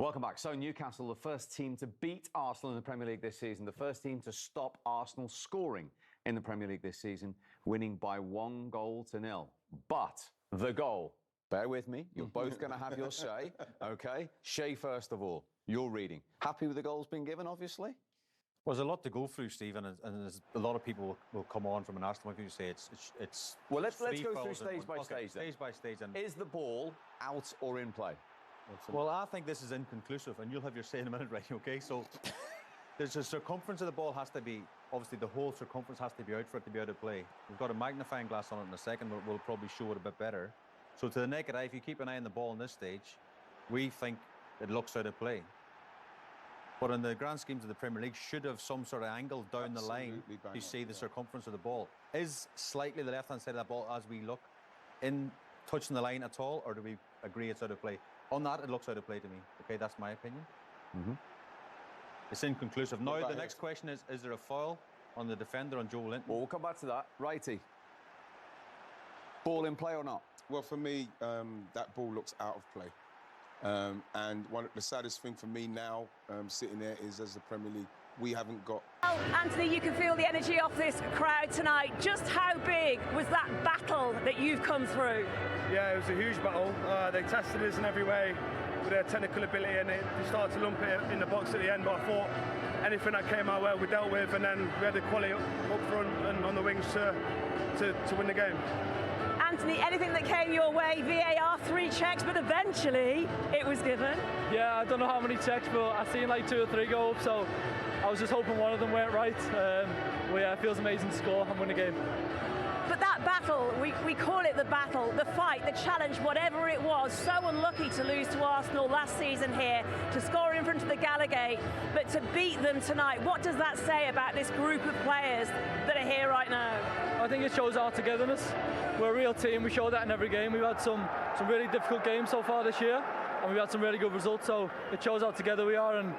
Welcome back. So Newcastle, the first team to beat Arsenal in the Premier League this season, the first team to stop Arsenal scoring in the Premier League this season, winning by 1-0. But the goal, bear with me, you're both going to have your say, OK? Shay, first of all, your reading. Happy with the goals being given, obviously? Well, there's a lot to go through, Stephen, and there's a lot of people will come on from an Arsenal point of view say it's. Well, let's go through stage by stage. Stage by stage. And is the ball out or in play? Well, I think this is inconclusive, and you'll have your say in a minute, right? OK, so there's a circumference of the ball has to be, obviously the whole circumference has to be out for it to be out of play. We've got a magnifying glass on it in a second, we'll probably show it a bit better. So to the naked eye, if you keep an eye on the ball in this stage, we think it looks out of play. But in the grand schemes of the Premier League, should have some sort of angle down the line to see the circumference of the ball. Is slightly the left-hand side of that ball, as we look, in touching the line at all, or do we agree it's out of play? On that, it looks out of play to me. OK, that's my opinion. It's inconclusive. Now, the next question is there a foul on the defender, on Joe Linton? Well, we'll come back to that. Righty. Ball in play or not? Well, for me, that ball looks out of play. And the saddest thing for me now, sitting there, is as the Premier League, we haven't got... Well, Anthony, you can feel the energy off this crowd tonight. Just how big was that battle that you've come through? Yeah, it was a huge battle. They tested us in every way with their technical ability, and they started to lump it in the box at the end, but I thought anything that came our way we dealt with, and then we had the quality up front and on the wings to win the game. Anthony, anything that came your way, VAR, 3 checks, but eventually it was given? Yeah, I don't know how many checks, but I seen like 2 or 3 go up, so I was just hoping one of them went right. Well, yeah, it feels amazing to score and win the game. But that battle, we call it the battle, the fight, the challenge, whatever it was, so unlucky to lose to Arsenal last season here, to score in front of the Gallagate, but to beat them tonight, what does that say about this group of players that are here right now? I think it shows our togetherness. We're a real team, we show that in every game. We've had some really difficult games so far this year, and we've had some really good results, so it shows how together we are, and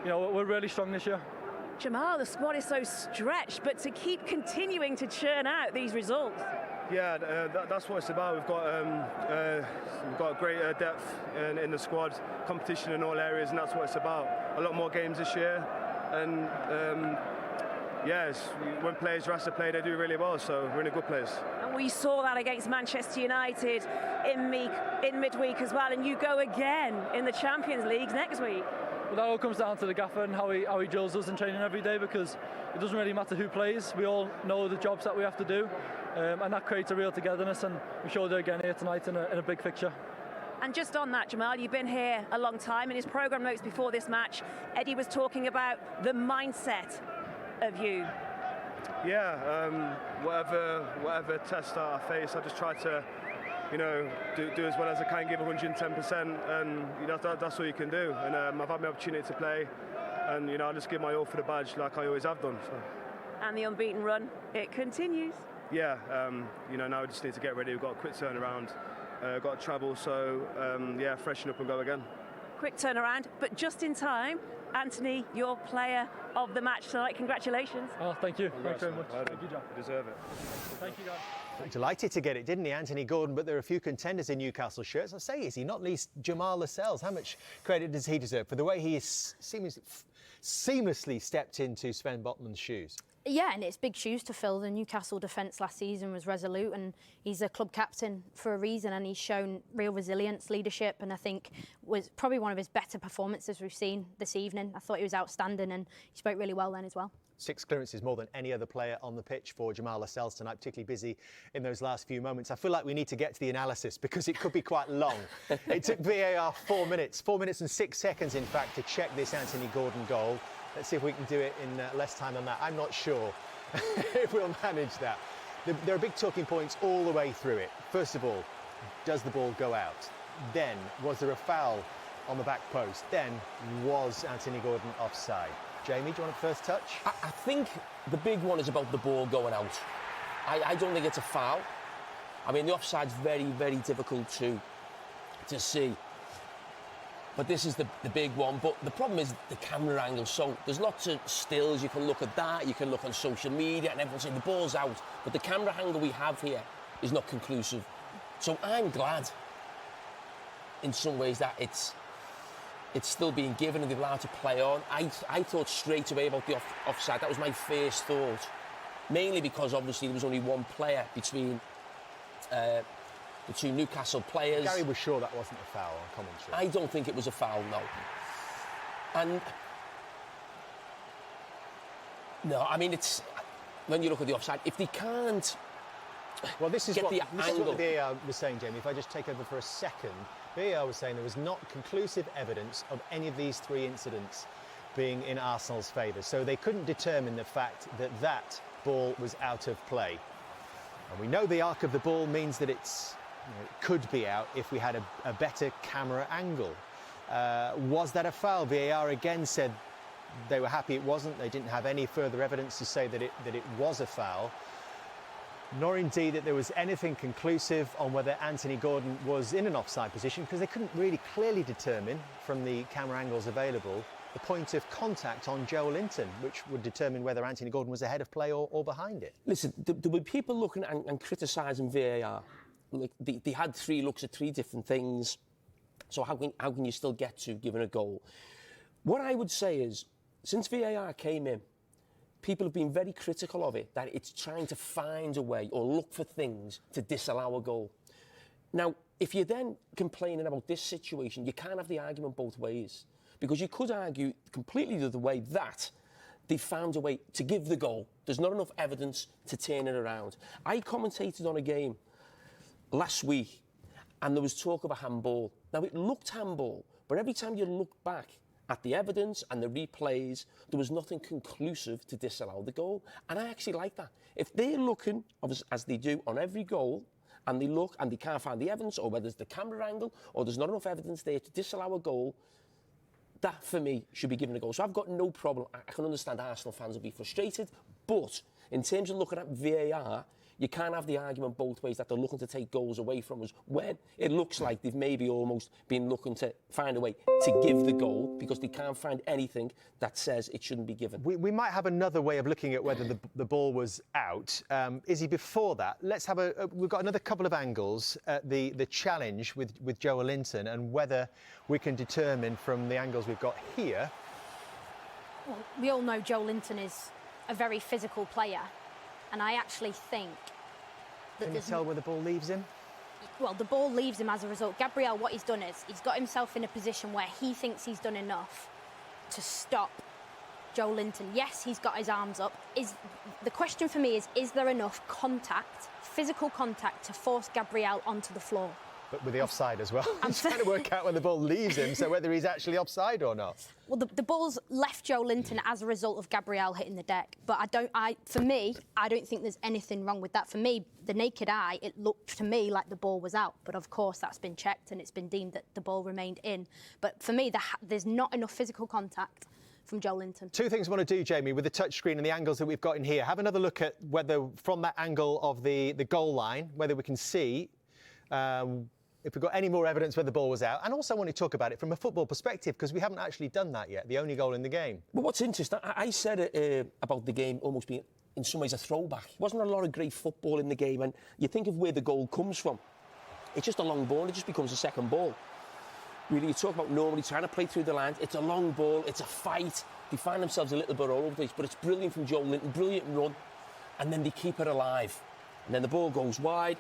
you know, we're really strong this year. Jamal, the squad is so stretched, but to keep continuing to churn out these results. Yeah, that's what it's about. We've got great depth in the squad, competition in all areas, and that's what it's about. A lot more games this year, and when players are asked to play, they do really well, so we're in a good place. And we saw that against Manchester United in midweek as well, and you go again in the Champions League next week. Well, that all comes down to the gaffer and how he drills us in training every day, because it doesn't really matter who plays. We all know the jobs that we have to do, and that creates a real togetherness, and we showed it again here tonight in a big fixture. And just on that, Jamal, you've been here a long time. In his programme notes before this match, Eddie was talking about the mindset of you. Yeah, whatever test that I face, I just try to, do as well as I can, give 110%, and that's all you can do. And I've had my opportunity to play, and I just give my all for the badge like I always have done. So. And the unbeaten run, it continues. Yeah, now we just need to get ready. We've got a quick turnaround, got to travel, so freshen up and go again. Quick turnaround, but just in time. Anthony, your player of the match tonight. Congratulations. Oh, thank you. Thanks very much. Thank you, John. You deserve it. Thank you, guys. Delighted to get it, didn't he, Anthony Gordon? But there are a few contenders in Newcastle shirts. I say, is he not least Jamal Lascelles? How much credit does he deserve for the way he is seamlessly stepped into Sven Botman's shoes? Yeah, and it's big shoes to fill. The Newcastle defence last season was resolute, and he's a club captain for a reason, and he's shown real resilience, leadership, and I think was probably one of his better performances we've seen this evening. I thought he was outstanding, and he spoke really well then as well. 6 clearances more than any other player on the pitch for Jamal Lascelles tonight, particularly busy in those last few moments. I feel like we need to get to the analysis because it could be quite long. It took VAR 4 minutes and 6 seconds, in fact, to check this Anthony Gordon goal. Let's see if we can do it in less time than that. I'm not sure if we'll manage that. There are big talking points all the way through it. First of all, does the ball go out? Then, was there a foul on the back post? Then, was Anthony Gordon offside? Jamie, do you want a first touch? I think the big one is about the ball going out. I don't think it's a foul. I mean, the offside's very, very difficult to see. But this is the big one. But the problem is the camera angle. So there's lots of stills. You can look at that. You can look on social media and everyone's saying the ball's out. But the camera angle we have here is not conclusive. So I'm glad in some ways that it's it's still being given and they're allowed to play on. I thought straight away about the offside. That was my first thought. Mainly because obviously there was only one player between the two Newcastle players. Gary was sure that wasn't a foul on commentary. I don't think it was a foul, no. And no, I mean, it's when you look at the offside, if they can't. Well, this is what the VAR was saying, Jamie. If I just take over for a second, VAR was saying there was not conclusive evidence of any of these three incidents being in Arsenal's favour. So they couldn't determine the fact that that ball was out of play. And we know the arc of the ball means that it could be out if we had a better camera angle. Was that a foul? VAR again said they were happy it wasn't. They didn't have any further evidence to say that it was a foul. Nor indeed that there was anything conclusive on whether Anthony Gordon was in an offside position, because they couldn't really clearly determine from the camera angles available the point of contact on Joe Linton, which would determine whether Anthony Gordon was ahead of play or behind it. Listen, there were people looking and criticising VAR. Like they had three looks at three different things. So how can you still get to giving a goal? What I would say is, since VAR came in, people have been very critical of it, that it's trying to find a way or look for things to disallow a goal. Now, if you're then complaining about this situation, you can't have the argument both ways. Because you could argue completely the other way that they found a way to give the goal. There's not enough evidence to turn it around. I commentated on a game last week and there was talk of a handball. Now, it looked handball, but every time you looked back at the evidence and the replays, there was nothing conclusive to disallow the goal. And I actually like that. If they're looking, as they do on every goal, and they look and they can't find the evidence, or whether it's the camera angle, or there's not enough evidence there to disallow a goal, that, for me, should be given a goal. So I've got no problem. I can understand Arsenal fans will be frustrated, but in terms of looking at VAR, you can't have the argument both ways that they're looking to take goals away from us when it looks like they've maybe almost been looking to find a way to give the goal because they can't find anything that says it shouldn't be given. We might have another way of looking at whether the ball was out. Izzy, before that, let's have we've got another couple of angles at the challenge with Joe Linton and whether we can determine from the angles we've got here. Well, we all know Joe Linton is a very physical player. And I actually think that Can you tell where the ball leaves him? Well, the ball leaves him as a result. Gabriel, what he's done is he's got himself in a position where he thinks he's done enough to stop Joe Linton. Yes, he's got his arms up. The question for me is there enough contact, physical contact, to force Gabriel onto the floor? But with the offside as well. I'm trying to work out when the ball leaves him, so whether he's actually offside or not. Well, the ball's left Joe Linton as a result of Gabriel hitting the deck. But for me, I don't think there's anything wrong with that. For me, the naked eye, it looked to me like the ball was out. But of course, that's been checked and it's been deemed that the ball remained in. But for me, there's not enough physical contact from Joe Linton. Two things I want to do, Jamie, with the touchscreen and the angles that we've got in here. Have another look at whether, from that angle of the goal line, whether we can see if we've got any more evidence where the ball was out. And also I want to talk about it from a football perspective, because we haven't actually done that yet, the only goal in the game. But what's interesting, I said about the game almost being, in some ways, a throwback. There wasn't a lot of great football in the game, and you think of where the goal comes from. It's just a long ball, it just becomes a second ball. Really, you talk about normally trying to play through the lines. It's a long ball, it's a fight. They find themselves a little bit all over the place, but it's brilliant from Joe Linton, brilliant run. And then they keep it alive. And then the ball goes wide.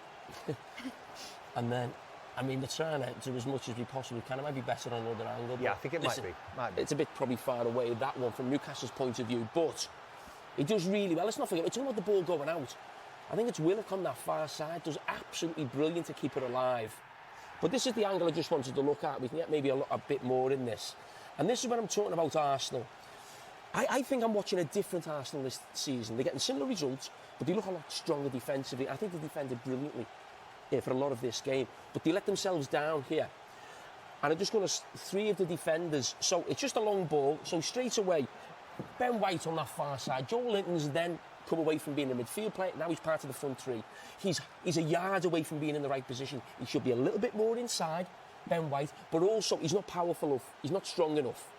And then, I mean, they're trying to do as much as we possibly can. It might be better on another angle. Yeah, I think it might be. It's a bit probably far away, that one, from Newcastle's point of view. But he does really well. Let's not forget, it's all about the ball going out. I think it's Willock on that far side. Does absolutely brilliant to keep it alive. But this is the angle I just wanted to look at. We can get maybe a bit more in this. And this is when I'm talking about Arsenal. I think I'm watching a different Arsenal this season. They're getting similar results, but they look a lot stronger defensively. I think they defended brilliantly for a lot of this game. But they let themselves down here. And I'm just going to... Three of the defenders... So it's just a long ball. So straight away, Ben Wright on that far side. Joe Linton's then come away from being a midfield player. Now he's part of the front three. He's a yard away from being in the right position. He should be a little bit more inside, Ben Wright. But also, he's not powerful enough. He's not strong enough.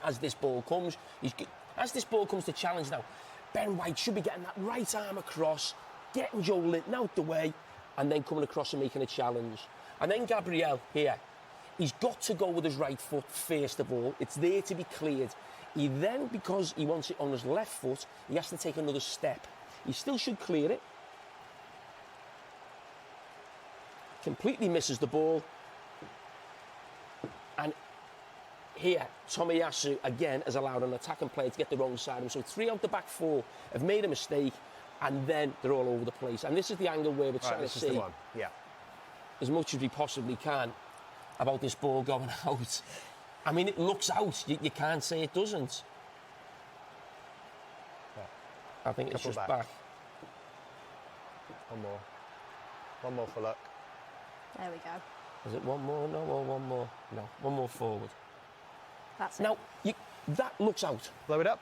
As this ball comes, as this ball comes to challenge now, Ben Wright should be getting that right arm across, getting Joe Linton out the way, and then coming across and making a challenge. And then Gabriel here, He's got to go with his right foot first of all. It's there to be cleared. He then, because he wants it on his left foot, he has to take another step. He still should clear it. Completely misses the ball. And here, Tomiyasu, again, has allowed an attacking player to get the wrong side of him. So 3 out the back 4 have made a mistake, and then they're all over the place. And this is the angle where we're trying to see as much as we possibly can about this ball going out. I mean, it looks out. You can't say it doesn't. I think it's just back. One more. One more for luck. There we go. Is it one more? No, or one more? No, one more forward. That's it. Now, that looks out. Blow it up.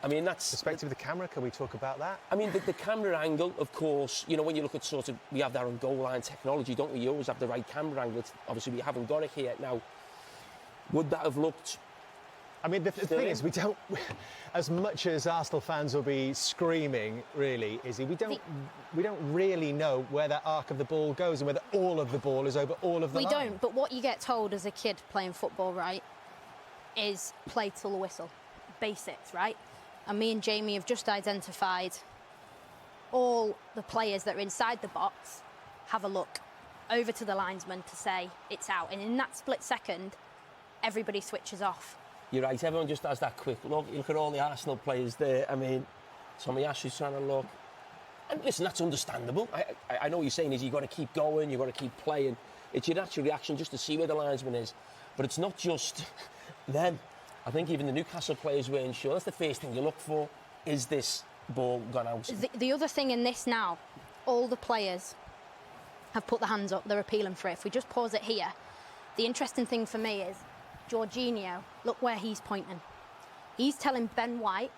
I mean, that's... Perspective of the camera, can we talk about that? I mean, the camera angle, of course, you know, when you look at sort of... We have that on goal line technology, don't we? You always have the right camera angle. Obviously, we haven't got it here. Now, would that have looked... I mean, the thing is, we don't... As much as Arsenal fans will be screaming, really, Izzy, we don't really know where that arc of the ball goes and whether all of the ball is over all of the line. We don't, but what you get told as a kid playing football, right, is play till the whistle. Basics, right? And me and Jamie have just identified all the players that are inside the box, have a look over to the linesman to say it's out. And in that split second, everybody switches off. You're right, everyone just has that quick look. You look at all the Arsenal players there. I mean, Tomiyasu's trying to look. And listen, that's understandable. I know what you're saying is you've got to keep going, you've got to keep playing. It's your natural reaction just to see where the linesman is. But it's not just them. I think even the Newcastle players weren't sure. That's the first thing you look for. Is this ball gone out? The other thing in this now, all the players have put their hands up. They're appealing for it. If we just pause it here, the interesting thing for me is Jorginho, look where he's pointing. He's telling Ben White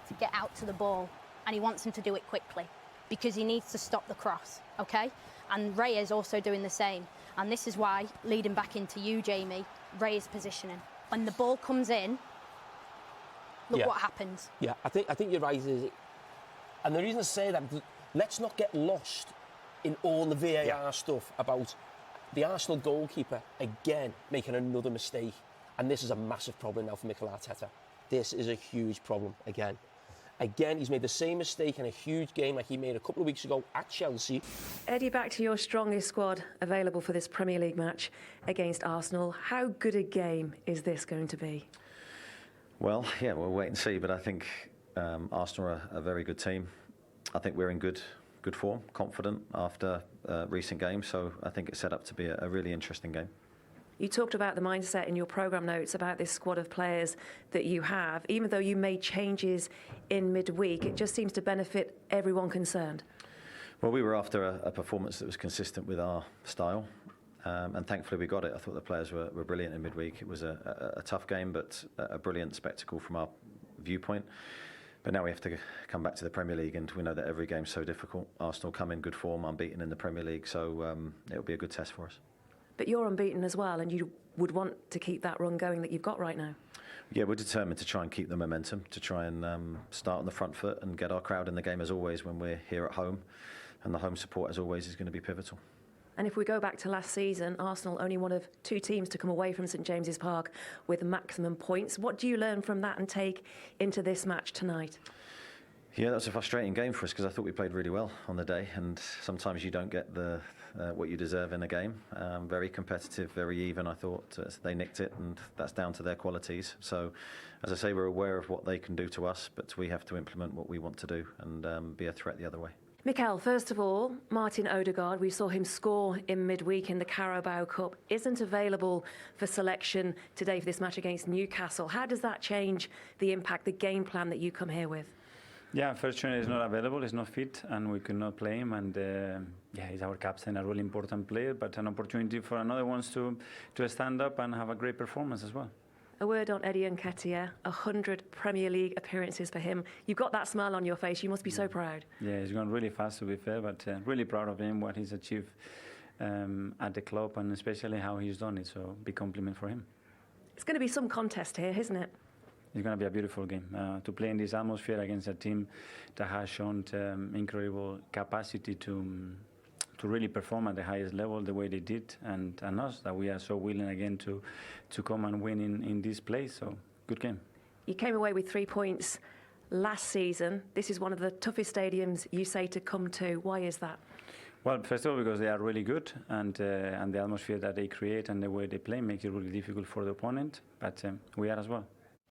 to get out to the ball, and he wants him to do it quickly because he needs to stop the cross, okay? And Ray is also doing the same. And this is why, leading back into you, Jamie, Ray is positioning. When the ball comes in, look what happens. Yeah, I think you're right. And the reason I say that, let's not get lost in all the VAR stuff about the Arsenal goalkeeper, again, making another mistake. And this is a massive problem now for Mikel Arteta. This is a huge problem, again. Again, he's made the same mistake in a huge game like he made a couple of weeks ago at Chelsea. Eddie, back to your strongest squad available for this Premier League match against Arsenal. How good a game is this going to be? Well, yeah, we'll wait and see. But I think Arsenal are a very good team. I think we're in good form, confident after recent games. So I think it's set up to be a really interesting game. You talked about the mindset in your programme notes about this squad of players that you have. Even though you made changes in midweek, it just seems to benefit everyone concerned. Well, we were after a performance that was consistent with our style, and thankfully we got it. I thought the players were brilliant in midweek. It was a tough game, but a brilliant spectacle from our viewpoint. But now we have to come back to the Premier League, and we know that every game's so difficult. Arsenal come in good form, unbeaten in the Premier League, so it'll be a good test for us. But you're unbeaten as well, and you would want to keep that run going that you've got right now. Yeah, we're determined to try and keep the momentum, to try and start on the front foot and get our crowd in the game as always when we're here at home. And the home support, as always, is going to be pivotal. And if we go back to last season, Arsenal only one of 2 teams to come away from St James's Park with maximum points. What do you learn from that and take into this match tonight? Yeah, that was a frustrating game for us because I thought we played really well on the day, and sometimes you don't get what you deserve in a game. Very competitive, very even. I thought they nicked it, and that's down to their qualities. So, as I say, we're aware of what they can do to us, but we have to implement what we want to do and be a threat the other way. Mikel, first of all, Martin Odegaard, we saw him score in midweek in the Carabao Cup, isn't available for selection today for this match against Newcastle. How does that change the impact, the game plan that you come here with? Yeah, unfortunately he's not available, he's not fit, and we could not play him. And he's our captain, a really important player, but an opportunity for another ones to stand up and have a great performance as well. A word on Eddie Nketiah, 100 Premier League appearances for him. You've got that smile on your face, you must be so proud. Yeah, he's gone really fast, to be fair, but really proud of him, what he's achieved at the club, and especially how he's done it, so big compliment for him. It's going to be some contest here, isn't it? it's going to be a beautiful game to play in this atmosphere against a team that has shown incredible capacity to really perform at the highest level the way they did, and us, that we are so willing again to come and win in this place. So good game. You came away with 3 points last season. This is one of the toughest stadiums, you say, to come to. Why is that? Well, first of all, because they are really good, and the atmosphere that they create and the way they play makes it really difficult for the opponent, but we are as well.